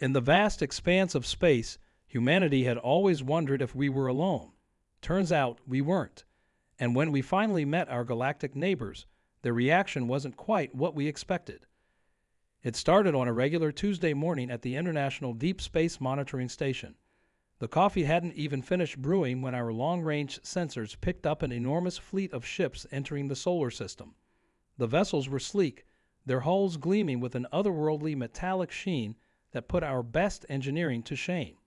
In the vast expanse of space, humanity had always wondered if we were alone. Turns out we weren't. And when we finally met our galactic neighbors, their reaction wasn't quite what we expected. It started on a regular Tuesday morning at the International Deep Space Monitoring Station. The coffee hadn't even finished brewing when our long-range sensors picked up an enormous fleet of ships entering the solar system. The vessels were sleek, their hulls gleaming with an otherworldly metallic sheen that put our best engineering to shame.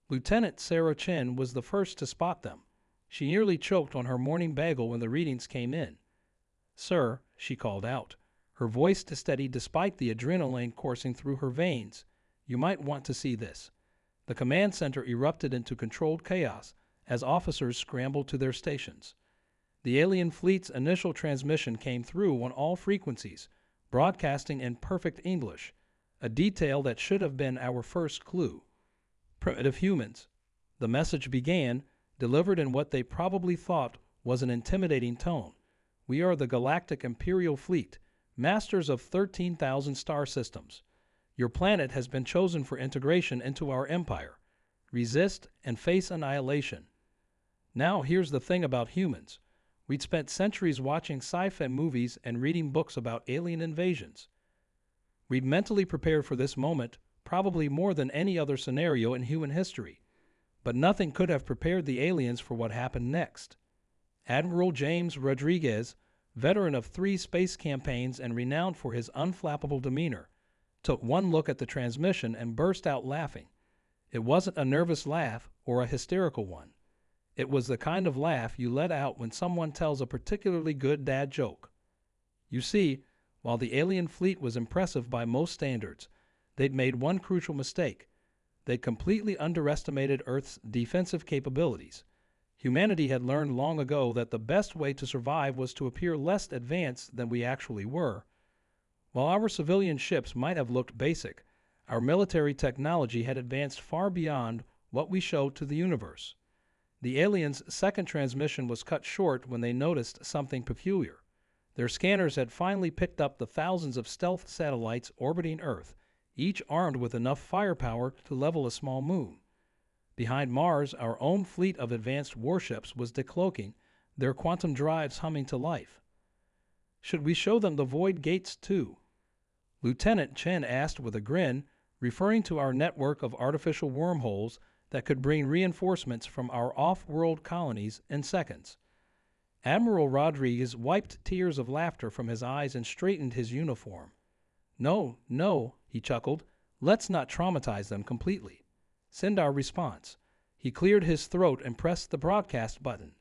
Lieutenant Sarah Chen was the first to spot them. She nearly choked on her morning bagel when the readings came in. "Sir," she called out, her voice steady despite the adrenaline coursing through her veins, "you might want to see this." The command center erupted into controlled chaos as officers scrambled to their stations. The alien fleet's initial transmission came through on all frequencies, broadcasting in perfect English, a detail that should have been our first clue. "Primitive humans," the message began, delivered in what they probably thought was an intimidating tone. "We are the Galactic Imperial Fleet, masters of 13,000 star systems. Your planet has been chosen for integration into our empire. Resist and face annihilation." Now here's the thing about humans. We'd spent centuries watching sci-fi movies and reading books about alien invasions. We'd mentally prepared for this moment, probably more than any other scenario in human history. But nothing could have prepared the aliens for what happened next. Admiral James Rodriguez, veteran of 3 space campaigns and renowned for his unflappable demeanor, took one look at the transmission and burst out laughing. It wasn't a nervous laugh or a hysterical one. It was the kind of laugh you let out when someone tells a particularly good dad joke. You see, while the alien fleet was impressive by most standards, they'd made one crucial mistake. They'd completely underestimated Earth's defensive capabilities. Humanity had learned long ago that the best way to survive was to appear less advanced than we actually were. While our civilian ships might have looked basic, our military technology had advanced far beyond what we showed to the universe. The aliens' second transmission was cut short when they noticed something peculiar. Their scanners had finally picked up the thousands of stealth satellites orbiting Earth, each armed with enough firepower to level a small moon. Behind Mars, our own fleet of advanced warships was decloaking, their quantum drives humming to life. "Should we show them the void gates too?" Lieutenant Chen asked with a grin, referring to our network of artificial wormholes that could bring reinforcements from our off-world colonies in seconds. Admiral Rodriguez wiped tears of laughter from his eyes and straightened his uniform. "No, no," he chuckled. "Let's not traumatize them completely. Send our response." He cleared his throat and pressed the broadcast button.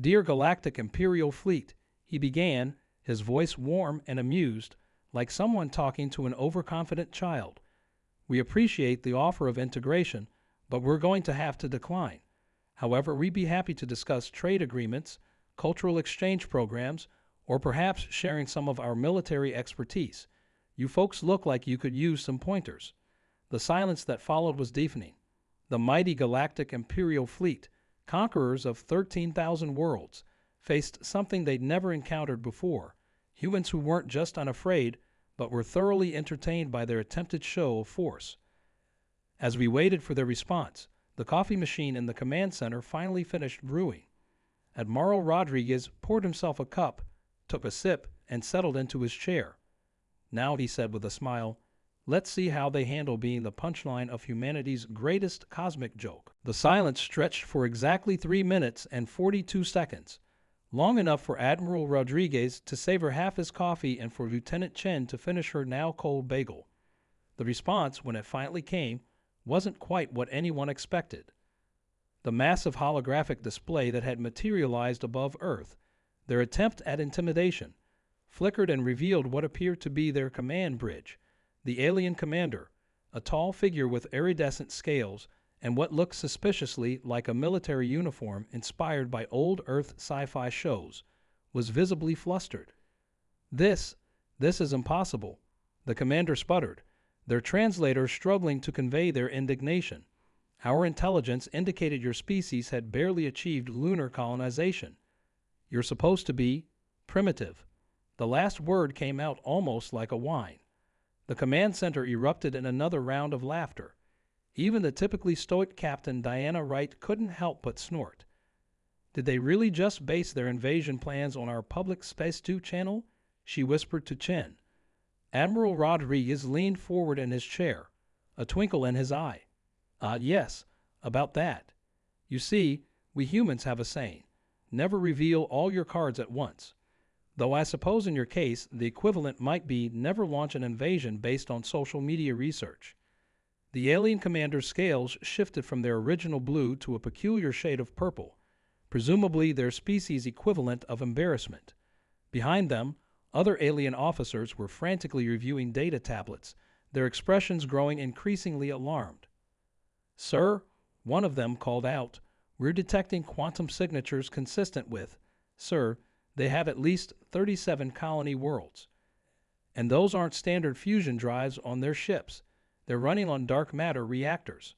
"Dear Galactic Imperial Fleet," he began, his voice warm and amused, like someone talking to an overconfident child. "We appreciate the offer of integration, but we're going to have to decline. However, we'd be happy to discuss trade agreements, cultural exchange programs, or perhaps sharing some of our military expertise. You folks look like you could use some pointers." The silence that followed was deafening. The mighty Galactic Imperial Fleet, conquerors of 13,000 worlds, faced something they'd never encountered before. Humans who weren't just unafraid, but were thoroughly entertained by their attempted show of force. As we waited for their response, the coffee machine in the command center finally finished brewing. Admiral Rodriguez poured himself a cup, took a sip, and settled into his chair. "Now," he said with a smile, "let's see how they handle being the punchline of humanity's greatest cosmic joke." The silence stretched for exactly 3 minutes and 42 seconds. Long enough for Admiral Rodriguez to savor half his coffee and for Lieutenant Chen to finish her now cold bagel. The response, when it finally came, wasn't quite what anyone expected. The massive holographic display that had materialized above Earth, their attempt at intimidation, flickered and revealed what appeared to be their command bridge, the alien commander, a tall figure with iridescent scales and what looked suspiciously like a military uniform inspired by old Earth sci-fi shows, was visibly flustered. This is impossible," the commander sputtered, their translator struggling to convey their indignation. "Our intelligence indicated your species had barely achieved lunar colonization. You're supposed to be primitive." The last word came out almost like a whine. The command center erupted in another round of laughter. Even the typically stoic Captain Diana Wright couldn't help but snort. Did they really just base their invasion plans on our public Space 2 channel? She whispered to Chen. Admiral Rodriguez leaned forward in his chair, a twinkle in his eye. Yes, about that. You see, we humans have a saying, never reveal all your cards at once. Though I suppose in your case, the equivalent might be never launch an invasion based on social media research. The alien commander's scales shifted from their original blue to a peculiar shade of purple, presumably their species' equivalent of embarrassment. Behind them, other alien officers were frantically reviewing data tablets, their expressions growing increasingly alarmed. Sir, one of them called out, we're detecting quantum signatures consistent with, sir, they have at least 37 colony worlds. And those aren't standard fusion drives on their ships. They're running on dark matter reactors.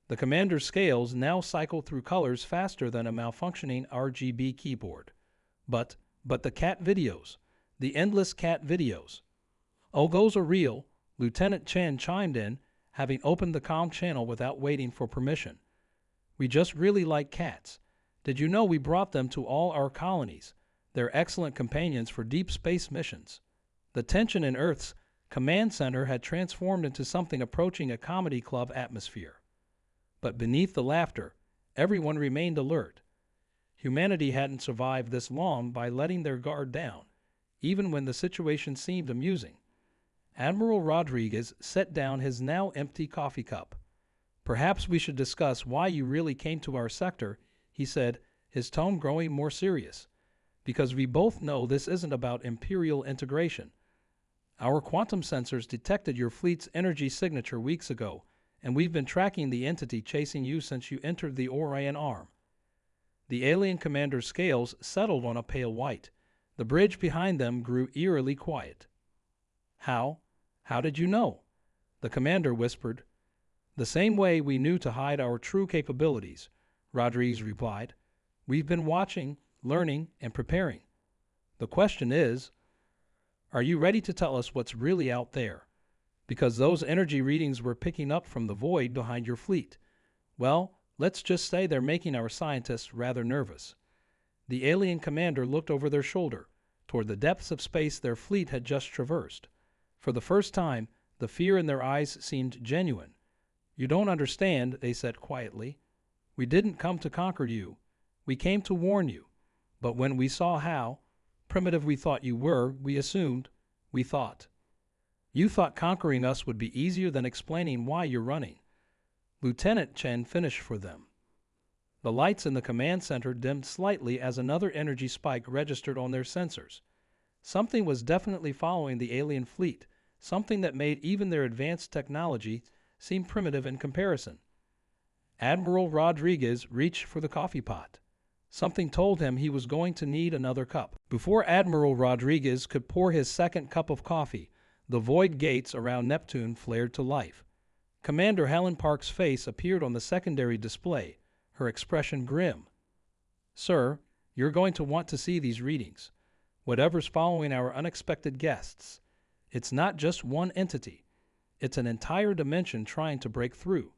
The commander's scales now cycle through colors faster than a malfunctioning RGB keyboard. But the cat videos. The endless cat videos. Oh, those are real, Lieutenant Chen chimed in, having opened the comm channel without waiting for permission. We just really like cats. Did you know we brought them to all our colonies? They're excellent companions for deep space missions. The tension in Earth's command center had transformed into something approaching a comedy club atmosphere. But beneath the laughter, everyone remained alert. Humanity hadn't survived this long by letting their guard down, even when the situation seemed amusing. Admiral Rodriguez set down his now empty coffee cup. Perhaps we should discuss why you really came to our sector, he said, his tone growing more serious. Because we both know this isn't about Imperial integration. Our quantum sensors detected your fleet's energy signature weeks ago, and we've been tracking the entity chasing you since you entered the Orion Arm. The alien commander's scales settled on a pale white. The bridge behind them grew eerily quiet. How did you know? The commander whispered. The same way we knew to hide our true capabilities, Rodriguez replied. We've been watching, learning, and preparing. The question is, are you ready to tell us what's really out there? Because those energy readings we're picking up from the void behind your fleet, well, let's just say they're making our scientists rather nervous. The alien commander looked over their shoulder, toward the depths of space their fleet had just traversed. For the first time, the fear in their eyes seemed genuine. You don't understand, they said quietly. We didn't come to conquer you. We came to warn you. But when we saw how primitive we thought you were, we assumed, we thought. You thought conquering us would be easier than explaining why you're running. Lieutenant Chen finished for them. The lights in the command center dimmed slightly as another energy spike registered on their sensors. Something was definitely following the alien fleet, something that made even their advanced technology seem primitive in comparison. Admiral Rodriguez reached for the coffee pot. Something told him he was going to need another cup. Before Admiral Rodriguez could pour his second cup of coffee, the void gates around Neptune flared to life. Commander Helen Park's face appeared on the secondary display, her expression grim. Sir, you're going to want to see these readings. Whatever's following our unexpected guests. It's not just one entity. It's an entire dimension trying to break through.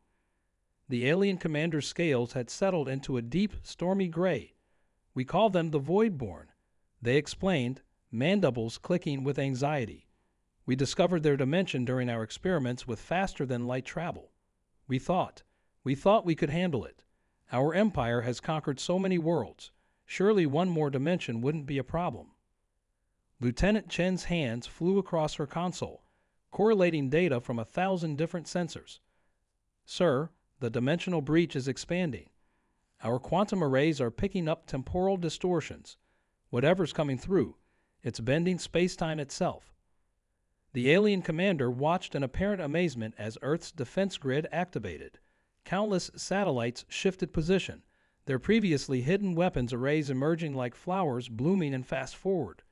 The alien commander's scales had settled into a deep, stormy gray. We call them the Voidborn. They explained, mandibles clicking with anxiety. We discovered their dimension during our experiments with faster-than-light travel. We thought we could handle it. Our empire has conquered so many worlds. Surely one more dimension wouldn't be a problem. Lieutenant Chen's hands flew across her console, correlating data from 1,000 different sensors. Sir, the dimensional breach is expanding. Our quantum arrays are picking up temporal distortions. Whatever's coming through, it's bending space-time itself. The alien commander watched in apparent amazement as Earth's defense grid activated. Countless satellites shifted position, their previously hidden weapons arrays emerging like flowers blooming in fast forward.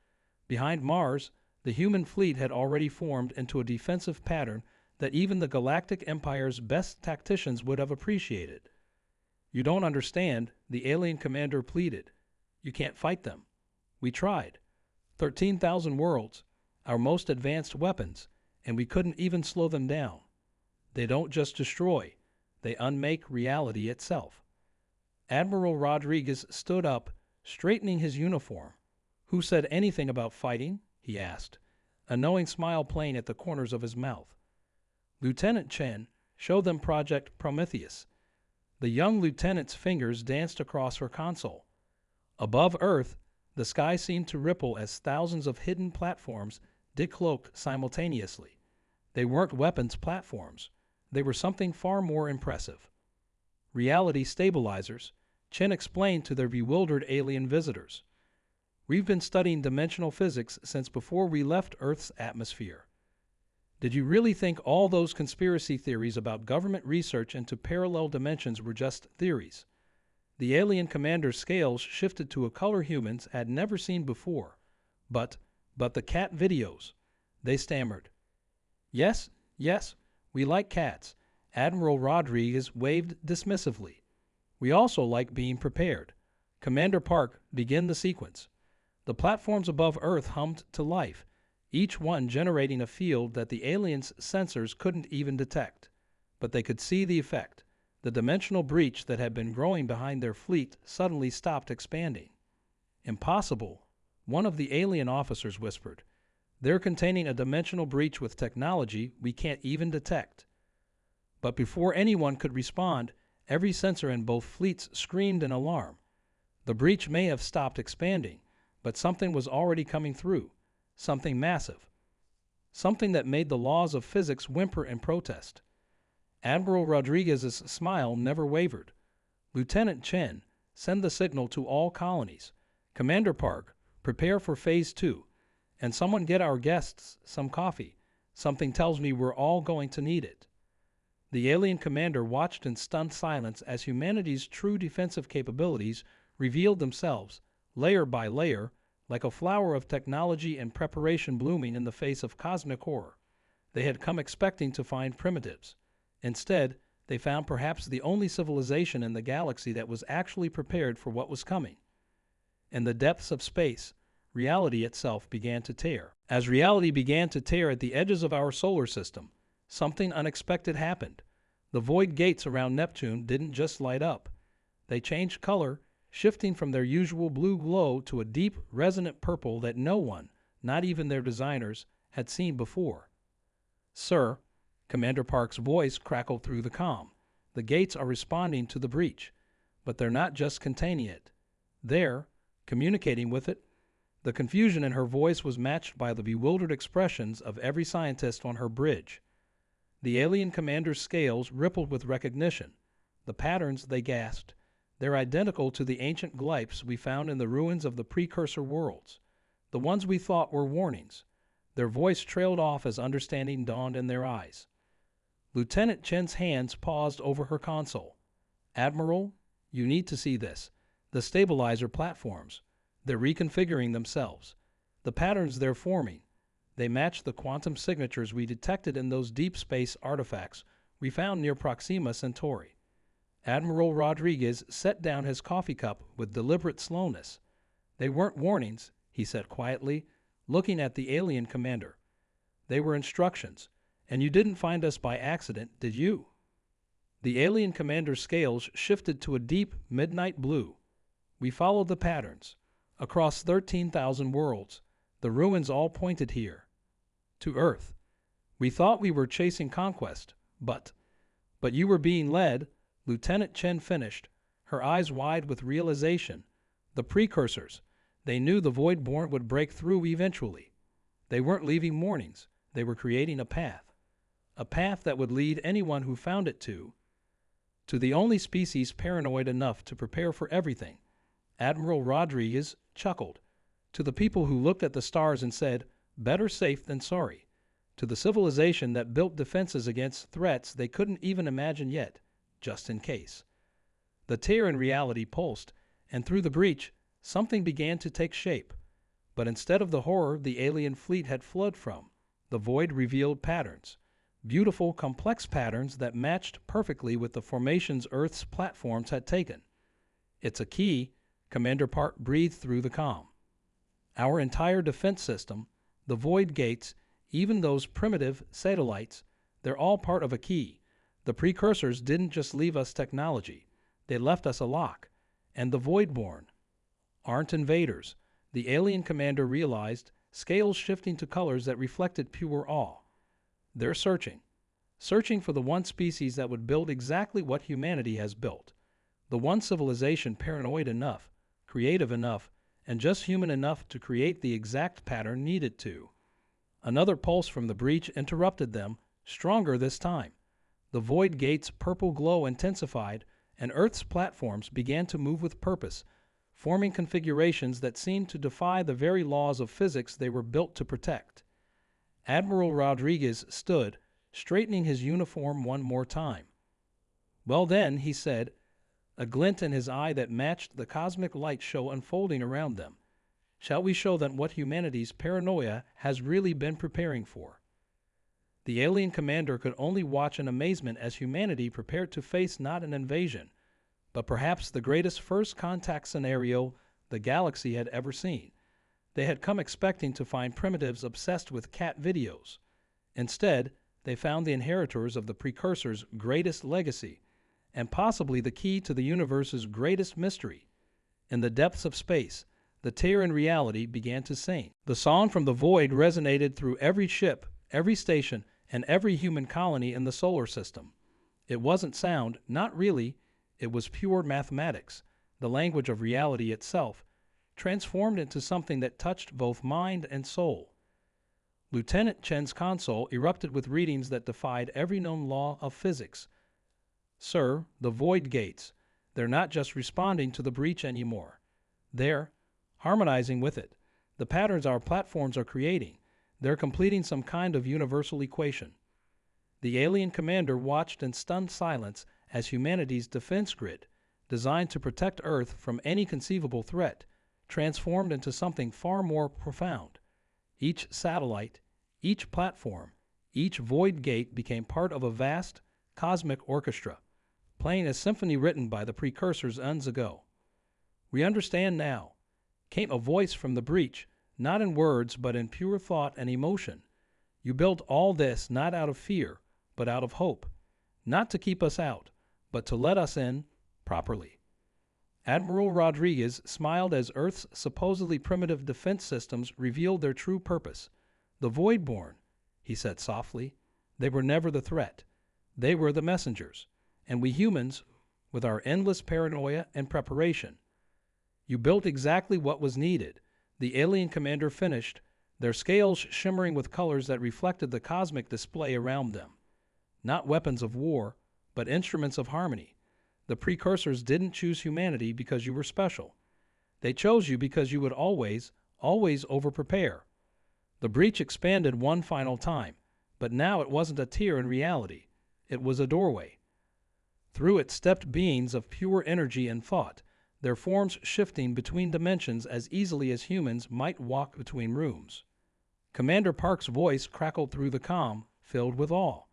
Behind Mars, the human fleet had already formed into a defensive pattern that even the Galactic Empire's best tacticians would have appreciated. You don't understand, the alien commander pleaded. You can't fight them. We tried. 13,000 worlds, our most advanced weapons, and we couldn't even slow them down. They don't just destroy, they unmake reality itself. Admiral Rodriguez stood up, straightening his uniform. Who said anything about fighting? He asked, a knowing smile playing at the corners of his mouth. Lieutenant Chen showed them Project Prometheus. The young lieutenant's fingers danced across her console. Above Earth, the sky seemed to ripple as thousands of hidden platforms decloaked simultaneously. They weren't weapons platforms. They were something far more impressive. Reality stabilizers, Chen explained to their bewildered alien visitors. We've been studying dimensional physics since before we left Earth's atmosphere. Did you really think all those conspiracy theories about government research into parallel dimensions were just theories? The alien commander's scales shifted to a color humans had never seen before. But the cat videos, they stammered. Yes, we like cats. Admiral Rodriguez waved dismissively. We also like being prepared. Commander Park, begin the sequence. The platforms above Earth hummed to life, each one generating a field that the aliens' sensors couldn't even detect. But they could see the effect. The dimensional breach that had been growing behind their fleet suddenly stopped expanding. Impossible, one of the alien officers whispered. They're containing a dimensional breach with technology we can't even detect. But before anyone could respond, every sensor in both fleets screamed in alarm. The breach may have stopped expanding, but something was already coming through, something massive, something that made the laws of physics whimper in protest. Admiral Rodriguez's smile never wavered. Lieutenant Chen, send the signal to all colonies. Commander Park, prepare for Phase 2. And someone get our guests some coffee. Something tells me we're all going to need it. The alien commander watched in stunned silence as humanity's true defensive capabilities revealed themselves, layer by layer, like a flower of technology and preparation blooming in the face of cosmic horror. They had come expecting to find primitives. Instead, they found perhaps the only civilization in the galaxy that was actually prepared for what was coming. In the depths of space, reality itself began to tear. As reality began to tear at the edges of our solar system, something unexpected happened. The void gates around Neptune didn't just light up. They changed color, shifting from their usual blue glow to a deep, resonant purple that no one, not even their designers, had seen before. Sir, Commander Park's voice crackled through the comm. The gates are responding to the breach, but they're not just containing it. They're communicating with it. The confusion in her voice was matched by the bewildered expressions of every scientist on her bridge. The alien commander's scales rippled with recognition. The patterns, they gasped, they're identical to the ancient glyphs we found in the ruins of the precursor worlds, the ones we thought were warnings. Their voice trailed off as understanding dawned in their eyes. Lieutenant Chen's hands paused over her console. Admiral, you need to see this. The stabilizer platforms. They're reconfiguring themselves. The patterns they're forming, they match the quantum signatures we detected in those deep space artifacts we found near Proxima Centauri. Admiral Rodriguez set down his coffee cup with deliberate slowness. They weren't warnings, he said quietly, looking at the alien commander. They were instructions, and you didn't find us by accident, did you? The alien commander's scales shifted to a deep midnight blue. We followed the patterns. Across 13,000 worlds, the ruins all pointed here, to Earth. We thought we were chasing conquest, but you were being led, Lieutenant Chen finished, her eyes wide with realization. The precursors, they knew the Voidborn would break through eventually. They weren't leaving warnings, they were creating a path that would lead anyone who found it to the only species paranoid enough to prepare for everything. Admiral Rodriguez chuckled. To the people who looked at the stars and said, better safe than sorry. To the civilization that built defenses against threats they couldn't even imagine yet, just in case. The tear in reality pulsed, and through the breach, something began to take shape. But instead of the horror the alien fleet had fled from, the void revealed patterns. Beautiful, complex patterns that matched perfectly with the formations Earth's platforms had taken. It's a key, Commander Park breathed through the comm. Our entire defense system, the void gates, Even those primitive satellites, they're all part of a key. The precursors didn't just leave us technology, they left us a lock. And the Voidborn aren't invaders. The alien commander realized, scales shifting to colors that reflected pure awe. They're searching for the one species that would build exactly what humanity has built. The one civilization paranoid enough, creative enough, and just human enough to create the exact pattern needed to. Another pulse from the breach interrupted them, stronger this time. The void gate's purple glow intensified, and Earth's platforms began to move with purpose, forming configurations that seemed to defy the very laws of physics they were built to protect. Admiral Rodriguez stood, straightening his uniform one more time. "Well then," he said, a glint in his eye that matched the cosmic light show unfolding around them. "Shall we show them what humanity's paranoia has really been preparing for?" The alien commander could only watch in amazement as humanity prepared to face not an invasion, but perhaps the greatest first contact scenario the galaxy had ever seen. They had come expecting to find primitives obsessed with cat videos. Instead, they found the inheritors of the precursor's greatest legacy, and possibly the key to the universe's greatest mystery. In the depths of space, the Terran reality began to sing. The song from the void resonated through every ship, every station, and every human colony in the solar system. It wasn't sound, not really. It was pure mathematics, the language of reality itself, transformed into something that touched both mind and soul. Lieutenant Chen's console erupted with readings that defied every known law of physics. "Sir, the void gates, they're not just responding to the breach anymore. They're harmonizing with it. The patterns our platforms are creating, they're completing some kind of universal equation." The alien commander watched in stunned silence as humanity's defense grid, designed to protect Earth from any conceivable threat, transformed into something far more profound. Each satellite, each platform, each void gate became part of a vast, cosmic orchestra, playing a symphony written by the precursors eons ago. "We understand now," came a voice from the breach, not in words but in pure thought and emotion. "You built all this not out of fear, but out of hope. Not to keep us out, but to let us in properly." Admiral Rodriguez smiled as Earth's supposedly primitive defense systems revealed their true purpose. "The Voidborn," he said softly, "they were never the threat. They were the messengers. And we humans, with our endless paranoia and preparation. You built exactly what was needed," the alien commander finished, their scales shimmering with colors that reflected the cosmic display around them. "Not weapons of war, but instruments of harmony. The precursors didn't choose humanity because you were special. They chose you because you would always, always over-prepare." The breach expanded one final time, but now it wasn't a tear in reality. It was a doorway. Through it stepped beings of pure energy and thought, their forms shifting between dimensions as easily as humans might walk between rooms. Commander Park's voice crackled through the comm, filled with awe.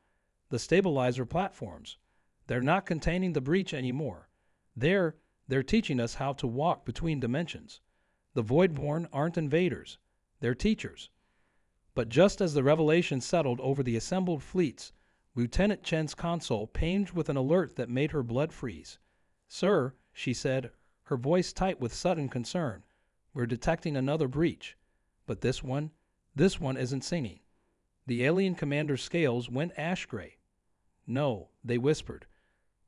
"The stabilizer platforms, they're not containing the breach anymore. They're teaching us how to walk between dimensions. The Voidborn aren't invaders. They're teachers." But just as the revelation settled over the assembled fleets, Lieutenant Chen's console pinged with an alert that made her blood freeze. "Sir," she said, her voice tight with sudden concern, "we're detecting another breach. But this one isn't singing." The alien commander's scales went ash-gray. "No," they whispered.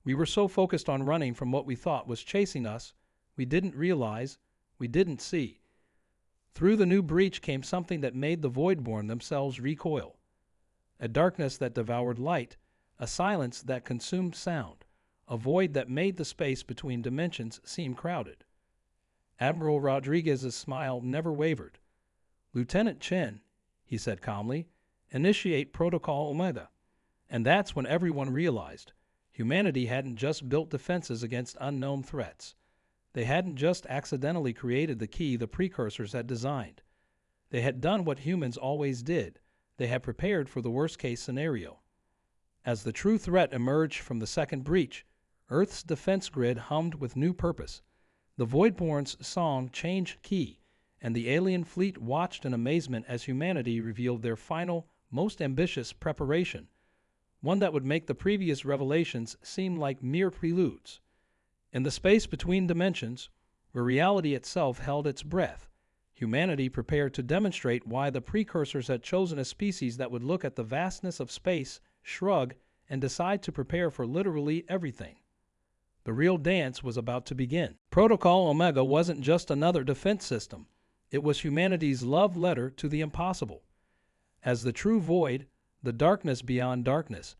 "We were so focused on running from what we thought was chasing us, we didn't realize, we didn't see." Through the new breach came something that made the Voidborn themselves recoil. A darkness that devoured light, a silence that consumed sound, a void that made the space between dimensions seem crowded. Admiral Rodriguez's smile never wavered. "Lieutenant Chen," he said calmly, "initiate Protocol Omega." And that's when everyone realized humanity hadn't just built defenses against unknown threats. They hadn't just accidentally created the key the precursors had designed. They had done what humans always did. They had prepared for the worst-case scenario. As the true threat emerged from the second breach, Earth's defense grid hummed with new purpose. The Voidborn's song changed key, and the alien fleet watched in amazement as humanity revealed their final, most ambitious preparation, one that would make the previous revelations seem like mere preludes. In the space between dimensions, where reality itself held its breath, humanity prepared to demonstrate why the precursors had chosen a species that would look at the vastness of space, shrug, and decide to prepare for literally everything. The real dance was about to begin. Protocol Omega wasn't just another defense system. It was humanity's love letter to the impossible. As the true void, the darkness beyond darkness,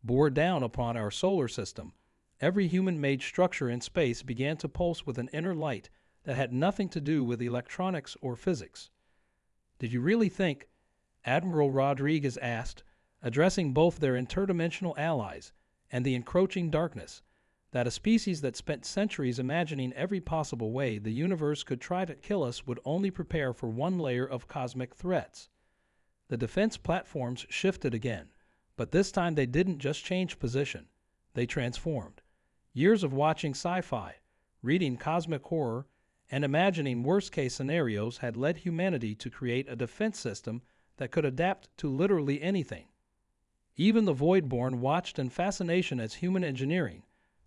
bore down upon our solar system, every human-made structure in space began to pulse with an inner light that had nothing to do with electronics or physics. "Did you really think," Admiral Rodriguez asked, addressing both their interdimensional allies and the encroaching darkness, "that a species that spent centuries imagining every possible way the universe could try to kill us would only prepare for one layer of cosmic threats?" The defense platforms shifted again, but this time they didn't just change position. They transformed. Years of watching sci-fi, reading cosmic horror, and imagining worst-case scenarios had led humanity to create a defense system that could adapt to literally anything. Even the Voidborn watched in fascination as human engineering,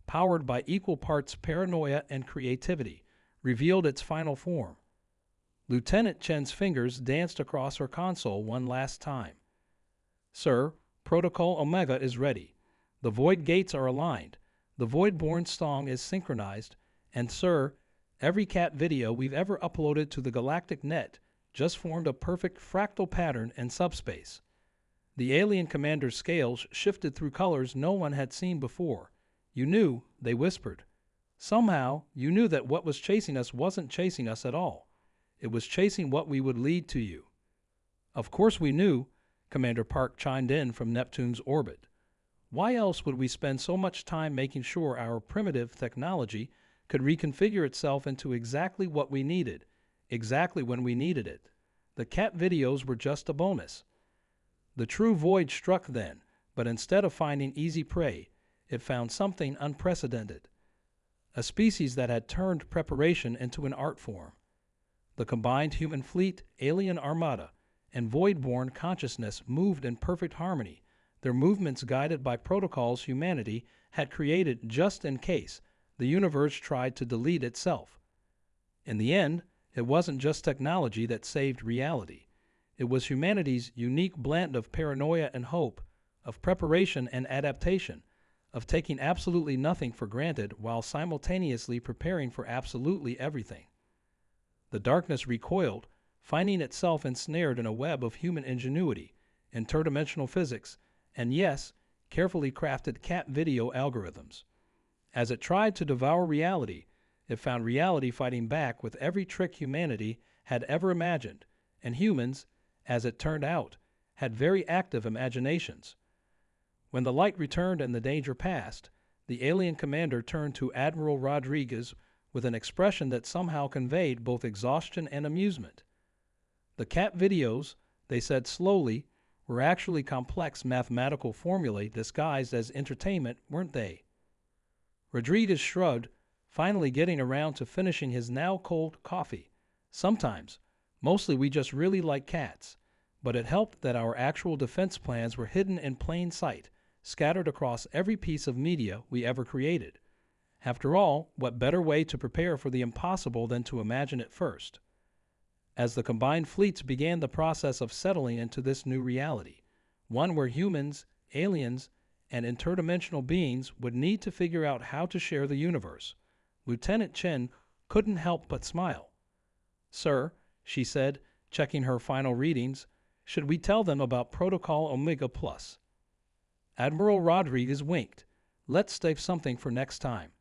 powered by equal parts paranoia and creativity, revealed its final form. Lieutenant Chen's fingers danced across her console one last time. "Sir, Protocol Omega is ready. The Void gates are aligned. The Voidborn song is synchronized. And sir, every cat video we've ever uploaded to the Galactic net just formed a perfect fractal pattern in subspace." The alien commander's scales shifted through colors no one had seen before. "You knew," they whispered. "Somehow, you knew that what was chasing us wasn't chasing us at all. It was chasing what we would lead to you." "Of course we knew," Commander Park chimed in from Neptune's orbit. "Why else would we spend so much time making sure our primitive technology could reconfigure itself into exactly what we needed, exactly when we needed it? The cat videos were just a bonus." The true void struck then, but instead of finding easy prey, it found something unprecedented. A species that had turned preparation into an art form. The combined human fleet, alien armada, and void-born consciousness moved in perfect harmony, their movements guided by protocols humanity had created just in case the universe tried to delete itself. In the end, it wasn't just technology that saved reality. It was humanity's unique blend of paranoia and hope, of preparation and adaptation, of taking absolutely nothing for granted while simultaneously preparing for absolutely everything. The darkness recoiled, finding itself ensnared in a web of human ingenuity, interdimensional physics, and yes, carefully crafted cat video algorithms. As it tried to devour reality, it found reality fighting back with every trick humanity had ever imagined, and humans, as it turned out, had very active imaginations. When the light returned and the danger passed, the alien commander turned to Admiral Rodriguez with an expression that somehow conveyed both exhaustion and amusement. "The cat videos," they said slowly, "were actually complex mathematical formulae disguised as entertainment, weren't they?" Rodriguez shrugged, finally getting around to finishing his now cold coffee. "Sometimes. Mostly we just really like cats. But it helped that our actual defense plans were hidden in plain sight, scattered across every piece of media we ever created. After all, what better way to prepare for the impossible than to imagine it first?" As the combined fleets began the process of settling into this new reality, one where humans, aliens, and interdimensional beings would need to figure out how to share the universe, Lieutenant Chen couldn't help but smile. "Sir," she said, checking her final readings, "should we tell them about Protocol Omega Plus?" Admiral Rodriguez winked. "Let's save something for next time."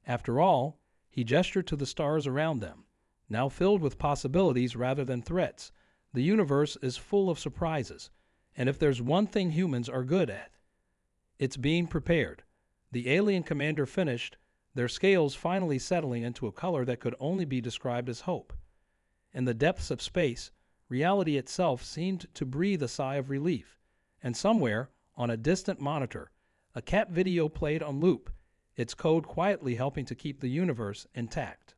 After all, he gestured to the stars around them. Now filled with possibilities rather than threats, the universe is full of surprises, and if there's one thing humans are good at, it's being prepared. The alien commander finished, their scales finally settling into a color that could only be described as hope. In the depths of space, reality itself seemed to breathe a sigh of relief, and somewhere, on a distant monitor, a cat video played on loop, its code quietly helping to keep the universe intact.